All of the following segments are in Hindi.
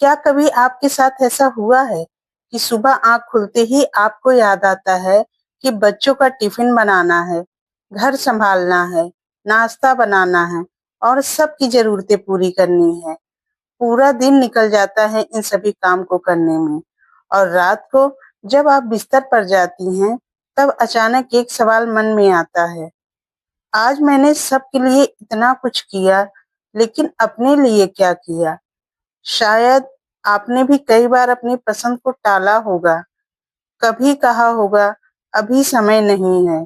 क्या कभी आपके साथ ऐसा हुआ है कि सुबह आँख खुलते ही आपको याद आता है कि बच्चों का टिफिन बनाना है, घर संभालना है, नाश्ता बनाना है और सबकी ज़रूरतें पूरी करनी है। पूरा दिन निकल जाता है इन सभी काम को करने में और रात को जब आप बिस्तर पर जाती हैं, तब अचानक एक सवाल मन में आता है, आज मैंने सबके लिए इतना कुछ किया, लेकिन अपने लिए क्या किया? शायद आपने भी कई बार अपनी पसंद को टाला होगा, कभी कहा होगा अभी समय नहीं है,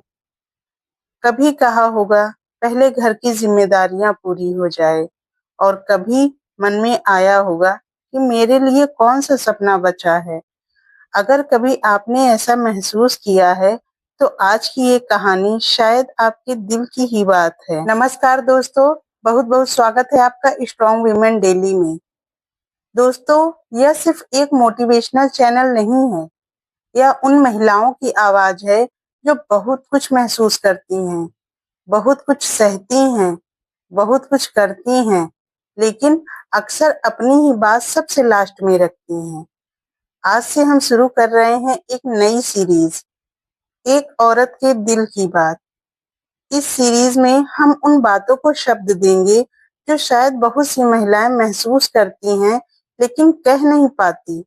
कभी कहा होगा पहले घर की जिम्मेदारियां पूरी हो जाए और कभी मन में आया होगा कि मेरे लिए कौन सा सपना बचा है। अगर कभी आपने ऐसा महसूस किया है, तो आज की ये कहानी शायद आपके दिल की ही बात है। नमस्कार दोस्तों, बहुत बहुत स्वागत है आपका स्ट्रॉन्ग वीमेन डेली में। दोस्तों, यह सिर्फ एक मोटिवेशनल चैनल नहीं है, यह उन महिलाओं की आवाज है जो बहुत कुछ महसूस करती हैं, बहुत कुछ सहती हैं, बहुत कुछ करती हैं, लेकिन अक्सर अपनी ही बात सबसे लास्ट में रखती हैं। आज से हम शुरू कर रहे हैं एक नई सीरीज, एक औरत के दिल की बात। इस सीरीज में हम उन बातों को शब्द देंगे जो शायद बहुत सी महिलाएं महसूस करती हैं, लेकिन कह नहीं पाती।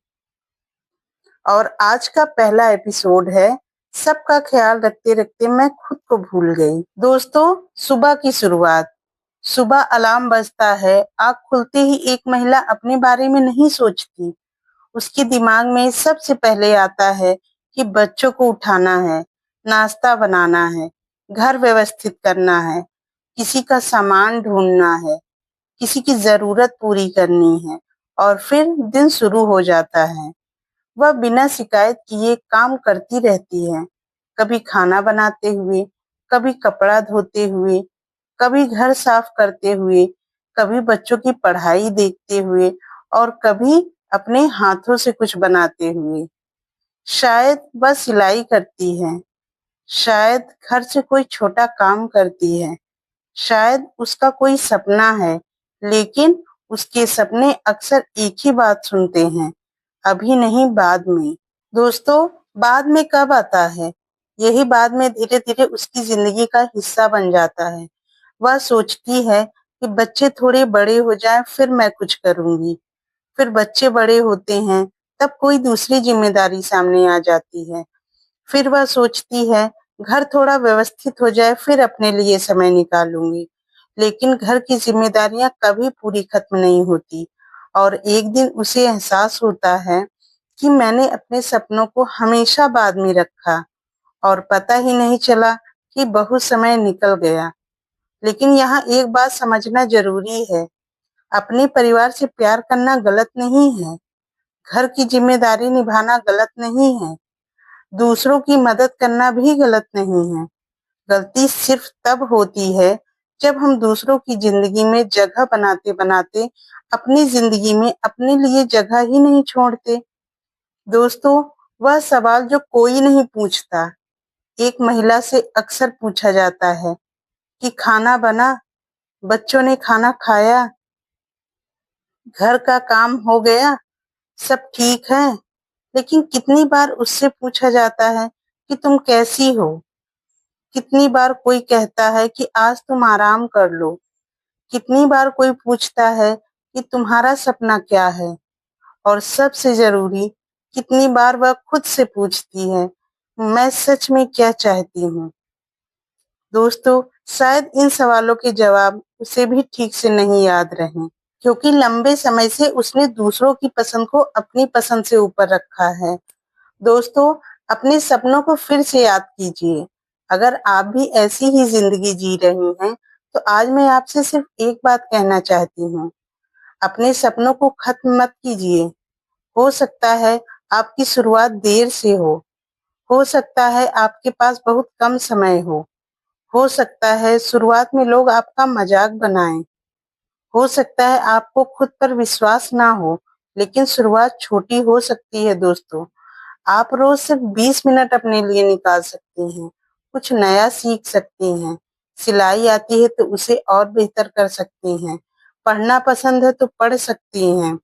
और आज का पहला एपिसोड है, सबका ख्याल रखते रखते मैं खुद को भूल गई। दोस्तों, सुबह की शुरुआत। सुबह अलार्म बजता है, आँख खुलते ही एक महिला अपने बारे में नहीं सोचती। उसके दिमाग में सबसे पहले आता है कि बच्चों को उठाना है, नाश्ता बनाना है, घर व्यवस्थित करना है, किसी का सामान ढूंढना है, किसी की जरूरत पूरी करनी है और फिर दिन शुरू हो जाता है। वह बिना शिकायत किए काम करती रहती है, कभी खाना बनाते हुए, कभी कपड़ा धोते हुए, कभी घर साफ करते हुए, कभी बच्चों की पढ़ाई देखते हुए और कभी अपने हाथों से कुछ बनाते हुए। शायद वह सिलाई करती है, शायद घर से कोई छोटा काम करती है, शायद उसका कोई सपना है, लेकिन उसके सपने अक्सर एक ही बात सुनते हैं, अभी नहीं, बाद में। दोस्तों, बाद में कब आता है? यही बाद में धीरे धीरे उसकी जिंदगी का हिस्सा बन जाता है। वह सोचती है कि बच्चे थोड़े बड़े हो जाएं, फिर मैं कुछ करूंगी। फिर बच्चे बड़े होते हैं, तब कोई दूसरी जिम्मेदारी सामने आ जाती है। फिर वह सोचती है, घर थोड़ा व्यवस्थित हो जाए, फिर अपने लिए समय निकालूंगी। लेकिन घर की जिम्मेदारियां कभी पूरी खत्म नहीं होती और एक दिन उसे एहसास होता है कि मैंने अपने सपनों को हमेशा बाद में रखा और पता ही नहीं चला कि बहुत समय निकल गया। लेकिन यहाँ एक बात समझना जरूरी है, अपने परिवार से प्यार करना गलत नहीं है, घर की जिम्मेदारी निभाना गलत नहीं है, दूसरों की मदद करना भी गलत नहीं है। गलती सिर्फ तब होती है जब हम दूसरों की जिंदगी में जगह बनाते बनाते अपनी जिंदगी में अपने लिए जगह ही नहीं छोड़ते। दोस्तों, वह सवाल जो कोई नहीं पूछता, एक महिला से अक्सर पूछा जाता है कि खाना बना, बच्चों ने खाना खाया, घर का काम हो गया, सब ठीक है। लेकिन कितनी बार उससे पूछा जाता है कि तुम कैसी हो? कितनी बार कोई कहता है कि आज तुम आराम कर लो? कितनी बार कोई पूछता है कि तुम्हारा सपना क्या है? और सबसे जरूरी, कितनी बार वह खुद से पूछती है, मैं सच में क्या चाहती हूँ? दोस्तों, शायद इन सवालों के जवाब उसे भी ठीक से नहीं याद रहे, क्योंकि लंबे समय से उसने दूसरों की पसंद को अपनी पसंद से ऊपर रखा है। दोस्तों, अपने सपनों को फिर से याद कीजिए। अगर आप भी ऐसी ही जिंदगी जी रही हैं, तो आज मैं आपसे सिर्फ एक बात कहना चाहती हूँ, अपने सपनों को खत्म मत कीजिए। हो सकता है आपकी शुरुआत देर से हो सकता है आपके पास बहुत कम समय हो सकता है शुरुआत में लोग आपका मजाक बनाएं, हो सकता है आपको खुद पर विश्वास ना हो, लेकिन शुरुआत छोटी हो सकती है दोस्तों। आप रोज सिर्फ 20 मिनट अपने लिए निकाल सकती हैं, कुछ नया सीख सकती हैं, सिलाई आती है तो उसे और बेहतर कर सकती हैं, पढ़ना पसंद है तो पढ़ सकती हैं,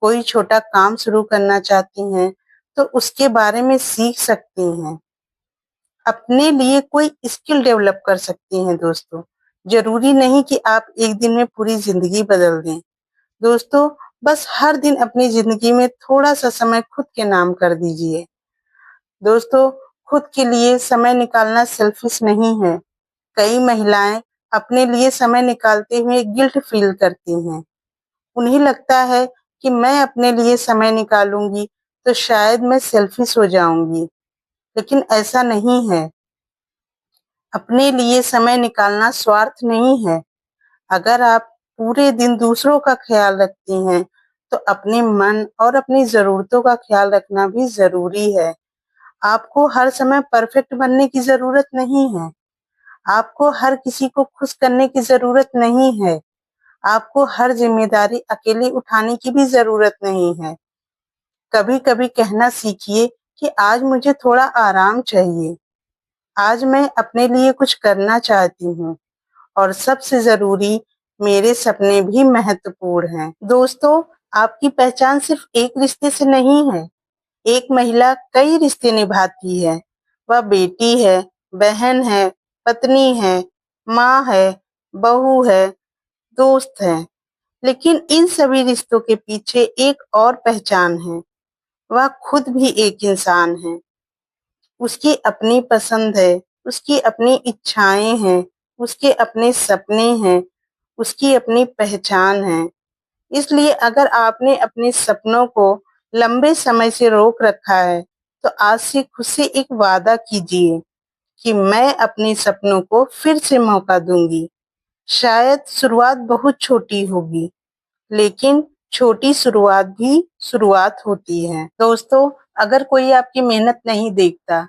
कोई छोटा काम शुरू करना चाहती हैं, तो उसके बारे में सीख सकती हैं। अपने लिए कोई स्किल डेवलप कर सकती हैं दोस्तों। ज़रूरी नहीं कि आप एक दिन में पूरी ज़िंदगी बदल दें। दोस्तों, बस हर दिन अपनी ज़िंदगी में थोड़ा-सा समय खुद के नाम कर दीजिए। दोस्तों, खुद के लिए समय निकालना सेल्फिश नहीं है। कई महिलाएं अपने लिए समय निकालते हुए गिल्ट फील करती हैं। उन्हें लगता है कि मैं अपने लिए समय निकालूंगी तो शायद मैं सेल्फिश हो जाऊंगी, लेकिन ऐसा नहीं है। अपने लिए समय निकालना स्वार्थ नहीं है। अगर आप पूरे दिन दूसरों का ख्याल रखती हैं, तो अपने मन और अपनी ज़रूरतों का ख्याल रखना भी ज़रूरी है। आपको हर समय परफेक्ट बनने की ज़रूरत नहीं है। आपको हर किसी को खुश करने की ज़रूरत नहीं है। आपको हर ज़िम्मेदारी अकेले उठाने की भी ज़रूरत नहीं है। कभी-कभी कहना सीखिए कि आज मुझे थोड़ा आराम चाहिए। आज मैं अपने लिए कुछ करना चाहती हूँ और सबसे ज़रूरी, मेरे सपने भी महत्वपूर्ण हैं। दोस्तों, आपकी पहचान सिर्फ एक रिश्ते से नहीं है। एक महिला कई रिश्ते निभाती है। वह बेटी है, बहन है, पत्नी है, माँ है, बहू है, दोस्त है। लेकिन इन सभी रिश्तों के पीछे एक और पहचान है। वह खुद भी एक इंसान है। उसकी अपनी पसंद है, उसकी अपनी इच्छाएं हैं, उसके अपने सपने हैं, उसकी अपनी पहचान है। इसलिए अगर आपने अपने सपनों को लंबे समय से रोक रखा है, तो आज से खुद से एक वादा कीजिए कि मैं अपने सपनों को फिर से मौका दूंगी। शायद शुरुआत बहुत छोटी होगी, लेकिन छोटी शुरुआत भी शुरुआत होती है। दोस्तों, अगर कोई आपकी मेहनत नहीं देखता,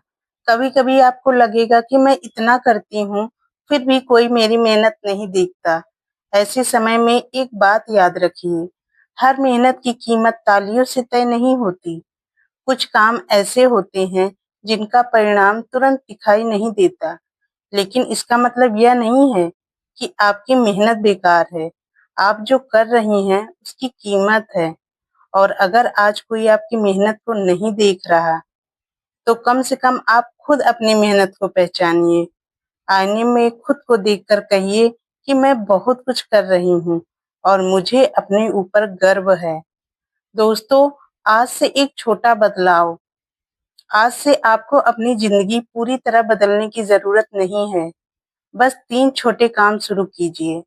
कभी-कभी आपको लगेगा कि मैं इतना करती हूँ, फिर भी कोई मेरी मेहनत नहीं देखता। ऐसे समय में एक बात याद रखिए, हर मेहनत की कीमत तालियों से तय नहीं होती। कुछ काम ऐसे होते हैं जिनका परिणाम तुरंत दिखाई नहीं देता, लेकिन इसका मतलब यह नहीं है कि आपकी मेहनत बेकार है। आप जो कर रही हैं उसकी कीमत है, और अगर आज कोई आपकी मेहनत को नहीं देख रहा, तो कम से कम आप खुद अपनी मेहनत को पहचानिए। आईने में खुद को देखकर कहिए कि मैं बहुत कुछ कर रही हूँ और मुझे अपने ऊपर गर्व है। दोस्तों, आज से एक छोटा बदलाव, आज से आपको अपनी जिंदगी पूरी तरह बदलने की जरूरत नहीं है। बस 3 छोटे काम शुरू कीजिए।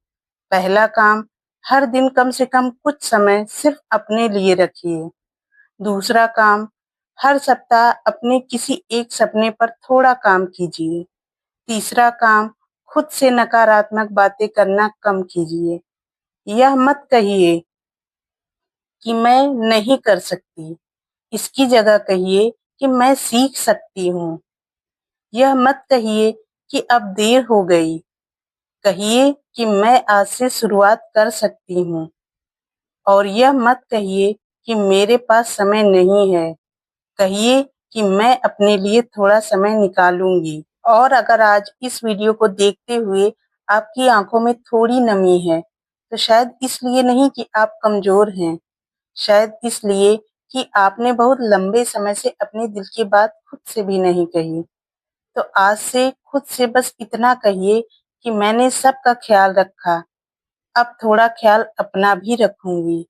पहला काम, हर दिन कम से कम कुछ समय सिर्फ अपने लिए रखिए। दूसरा काम, हर सप्ताह अपने किसी एक सपने पर थोड़ा काम कीजिए। तीसरा काम, खुद से नकारात्मक बातें करना कम कीजिए। यह मत कहिए कि मैं नहीं कर सकती, इसकी जगह कहिए कि मैं सीख सकती हूँ। यह मत कहिए कि अब देर हो गई, कहिए कि मैं आज से शुरुआत कर सकती हूँ। और यह मत कहिए कि मेरे पास समय नहीं है, कहिए कि मैं अपने लिए थोड़ा समय निकालूंगी। और अगर आज इस वीडियो को देखते हुए आपकी आंखों में थोड़ी नमी है, तो शायद इसलिए नहीं कि आप कमजोर हैं, शायद इसलिए कि आपने बहुत लंबे समय से अपने दिल की बात खुद से भी नहीं कही। तो आज से खुद से बस इतना कहिए कि मैंने सबका ख्याल रखा, अब थोड़ा ख्याल अपना भी रखूंगी।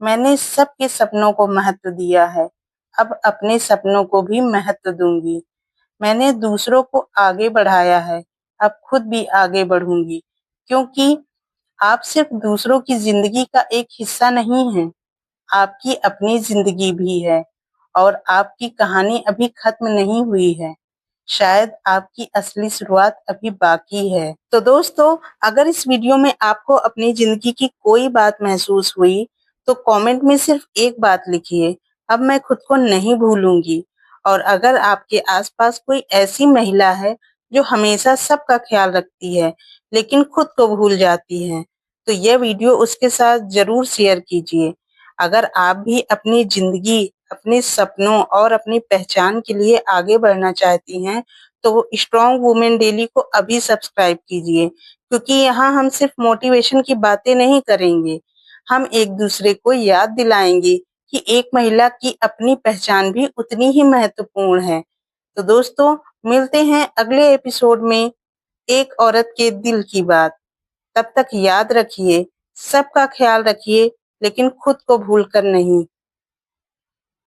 मैंने सबके सपनों को महत्व दिया है, अब अपने सपनों को भी महत्व दूंगी। मैंने दूसरों को आगे बढ़ाया है, अब खुद भी आगे बढ़ूंगी, क्योंकि आप सिर्फ दूसरों की जिंदगी का एक हिस्सा नहीं हैं, आपकी अपनी जिंदगी भी है, और आपकी कहानी अभी खत्म नहीं हुई है। शायद आपकी असली शुरुआत अभी बाकी है। तो दोस्तों, अगर इस वीडियो में आपको अपनी जिंदगी की कोई बात महसूस हुई, तो कमेंट में सिर्फ एक बात लिखिए, अब मैं खुद को नहीं भूलूंगी। और अगर आपके आसपास कोई ऐसी महिला है जो हमेशा सबका ख्याल रखती है, लेकिन खुद को भूल जाती है, तो यह वीडियो उसके साथ जरूर शेयर कीजिए। अगर आप भी अपनी जिंदगी, अपने सपनों और अपनी पहचान के लिए आगे बढ़ना चाहती हैं, तो स्ट्रॉन्ग वुमेन डेली को अभी सब्सक्राइब कीजिए, क्योंकि यहाँ हम सिर्फ मोटिवेशन की बातें नहीं करेंगे, हम एक दूसरे को याद दिलाएंगे कि एक महिला की अपनी पहचान भी उतनी ही महत्वपूर्ण है। तो दोस्तों, मिलते हैं अगले एपिसोड में एक औरत के दिल की बात। तब तक याद रखिए, सबका ख्याल रखिए, लेकिन खुद को भूलकर नहीं।